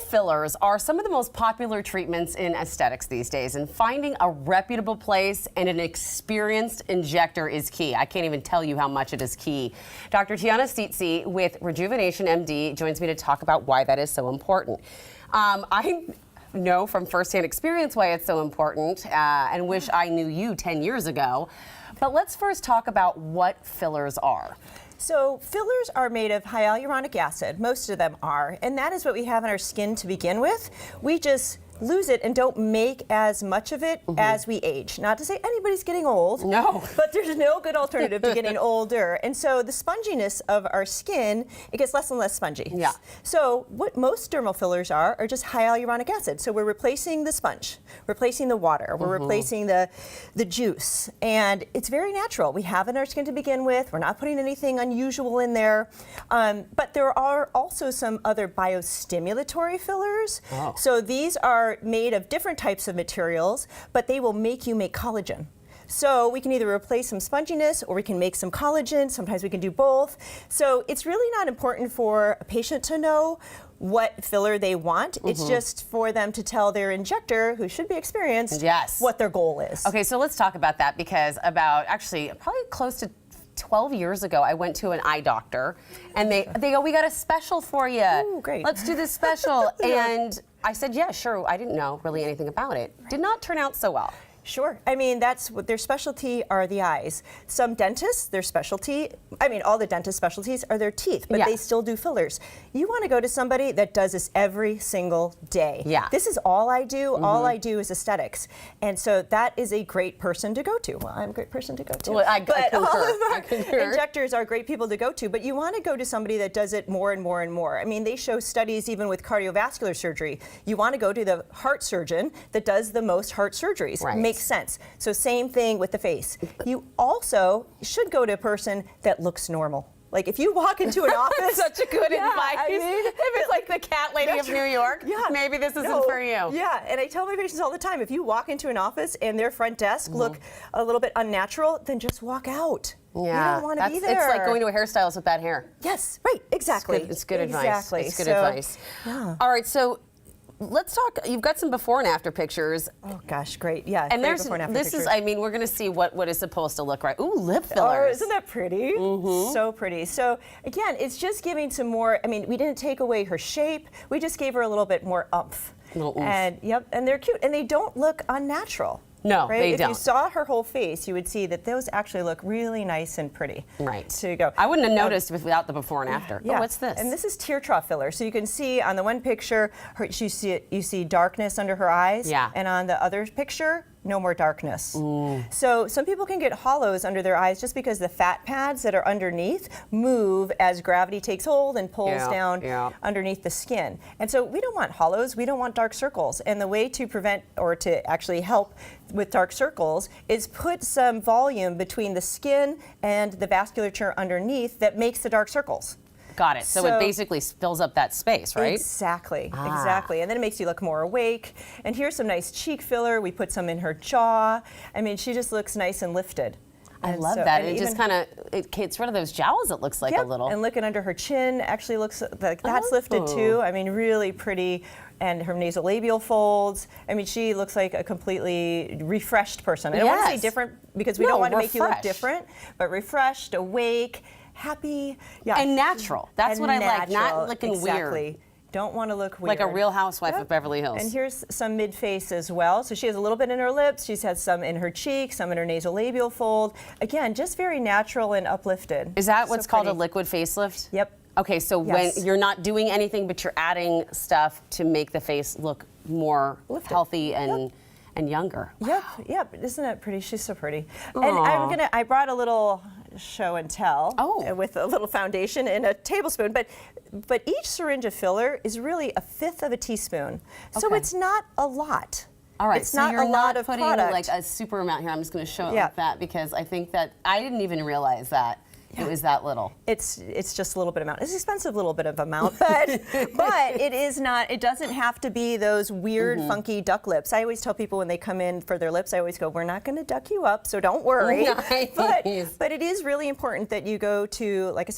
fillers are some of the most popular treatments in aesthetics these days, and finding a reputable place and an experienced injector is key. I can't even tell you how much it is key. Dr. Tianna Tsitsis with RejuvenationMD joins me to talk about why that is so important. I know from firsthand experience why it's so important and wish I knew you 10 years ago. But let's first talk about what fillers are. So fillers are made of hyaluronic acid, most of them are, and that is what we have in our skin to begin with. We just lose it and don't make as much of it as we age. Not to say anybody's getting old. No. But there's no good alternative to getting older. And so the sponginess of our skin, it gets less and less spongy. Yeah. So what most dermal fillers are just hyaluronic acid. So we're replacing the sponge, replacing the water, we're replacing the juice. And it's very natural. We have it in our skin to begin with. We're not putting anything unusual in there. But there are also some other biostimulatory fillers. Oh. So these are made of different types of materials, but they will make you make collagen. So we can either replace some sponginess or we can make some collagen. Sometimes we can do both. So it's really not important for a patient to know what filler they want. It's just for them to tell their injector, who should be experienced, what their goal is. Okay, so let's talk about that, because probably close to 12 years ago, I went to an eye doctor, and they go, "We got a special for you. Ooh, great. Let's do this special." And I said, "Yeah, sure." I didn't know really anything about it. Did not turn out so well. Sure. I mean, that's what their specialty are, the eyes. Some dentists, their specialty, all the dentist specialties are their teeth, but they still do fillers. You want to go to somebody that does this every single day. Yeah. This is all I do. All I do is aesthetics. And so that is a great person to go to. Well, I'm a great person to go to. Well, I concur. All of our I concur. injectors are great people to go to, but you want to go to somebody that does it more and more and more. I mean, they show studies even with cardiovascular surgery. You want to go to the heart surgeon that does the most heart surgeries. Right. Makes sense. So same thing with the face. You also should go to a person that looks normal. Like if you walk into an office. Such a good advice. I mean, if it's like the cat lady of New York, maybe this isn't for you. Yeah, and I tell my patients all the time, if you walk into an office and their front desk look a little bit unnatural, then just walk out. Yeah, you don't want to be there. It's like going to a hairstylist with bad hair. Yes, right, exactly. It's good advice. Exactly. It's good advice. Yeah. All right, so let's talk. You've got some before and after pictures. Oh gosh, great. Yeah. And great before and after pictures. we're going to see what is supposed to look right. Ooh, lip Oh, fillers. isn't that pretty? So pretty. So again, it's just giving some more, we didn't take away her shape. We just gave her a little bit more oomph. And and they're cute and they don't look unnatural. No, right? they If don't. you saw her whole face, you would see that those actually look really nice and pretty. Right. To go. I wouldn't have noticed without the before and after. Yeah. Oh, what's this? And this is tear trough filler. So you can see on the one picture, you see darkness under her eyes. Yeah. And on the other picture, no more darkness. So some people can get hollows under their eyes just because the fat pads that are underneath move as gravity takes hold and pulls down underneath the skin. And so we don't want hollows, we don't want dark circles. And the way to prevent or to actually help with dark circles is put some volume between the skin and the vasculature underneath that makes the dark circles. Got it. So it basically fills up that space, right? Exactly, exactly. And then it makes you look more awake. And here's some nice cheek filler. We put some in her jaw. She just looks nice and lifted. I love that. And it just kind of, it gets rid of those jowls, it looks like a little. And looking under her chin actually looks like that's lifted too. Really pretty. And her nasolabial folds. She looks like a completely refreshed person. I don't want to say different because we don't want to make you look different, but refreshed, awake, happy, and natural. That's what I like. Not looking weird. Don't want to look weird. Like a real housewife of Beverly Hills. And here's some mid-face as well. So she has a little bit in her lips. She's had some in her cheeks, some in her nasolabial fold. Again, just very natural and uplifted. Is that what's called a liquid facelift? Yep. Okay, so when you're not doing anything, but you're adding stuff to make the face look more healthy and younger. Yep. Isn't that pretty? She's so pretty. Aww. And I brought a little show and tell with a little foundation and a tablespoon, but each syringe of filler is really 1/5 of a teaspoon. So it's not a lot. All right, it's so not you're a lot not of putting product. like a super amount here. I'm just going to show it like that because I think that I didn't even realize that it was that little. It's just a little bit amount. It's an expensive little bit of amount, but it is not. It doesn't have to be those weird, funky duck lips. I always tell people when they come in for their lips, I always go, "We're not going to duck you up, so don't worry." Nice. But it is really important that you go to, like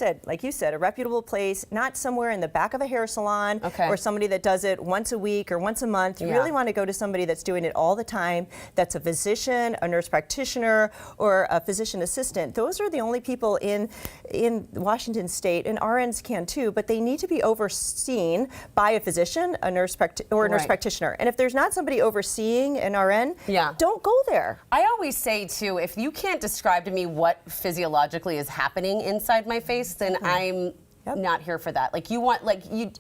you said, a reputable place, not somewhere in the back of a hair salon or somebody that does it once a week or once a month. You really want to go to somebody that's doing it all the time. That's a physician, a nurse practitioner, or a physician assistant. Those are the only people in Washington State, and RNs can too, but they need to be overseen by a physician, a nurse practitioner. And if there's not somebody overseeing an RN, don't go there. I always say too, if you can't describe to me what physiologically is happening inside my face, then I'm not here for that.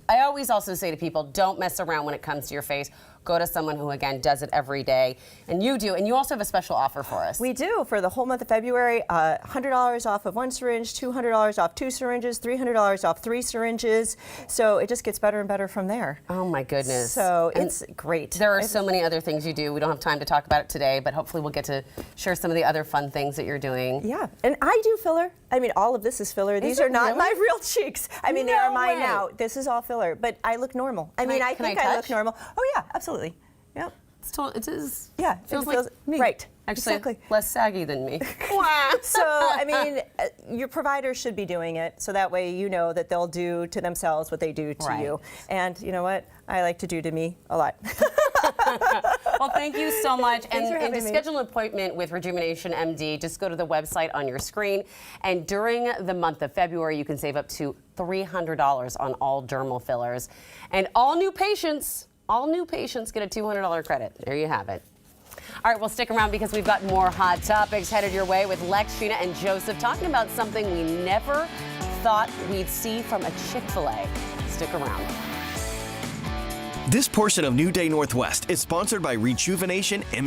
I always also say to people, don't mess around when it comes to your face. Go to someone who, again, does it every day. And you do. And you also have a special offer for us. We do. For the whole month of February, $100 off of 1 syringe, $200 off 2 syringes, $300 off 3 syringes. So it just gets better and better from there. Oh, my goodness. So it's great. There are so many other things you do. We don't have time to talk about it today, but hopefully we'll get to share some of the other fun things that you're doing. Yeah. And I do filler. I mean, all of this is filler. These are not my real cheeks. I mean, they are mine now. This is all filler. But I look normal. I think I look normal. Oh, yeah, absolutely. Yep. It is. Yeah, feels like me. Right. Actually, exactly. Less saggy than me. So, I mean, your provider should be doing it, so that way you know that they'll do to themselves what they do to you. And you know what? I like to do to me a lot. Well, thank you so much. And to schedule an appointment with RejuvenationMD, just go to the website on your screen. And during the month of February, you can save up to $300 on all dermal fillers. And all new patients get a $200 credit. There you have it. All right, well, stick around because we've got more hot topics headed your way with Lex, Sheena, and Joseph talking about something we never thought we'd see from a Chick-fil-A. Stick around. This portion of New Day Northwest is sponsored by RejuvenationMD.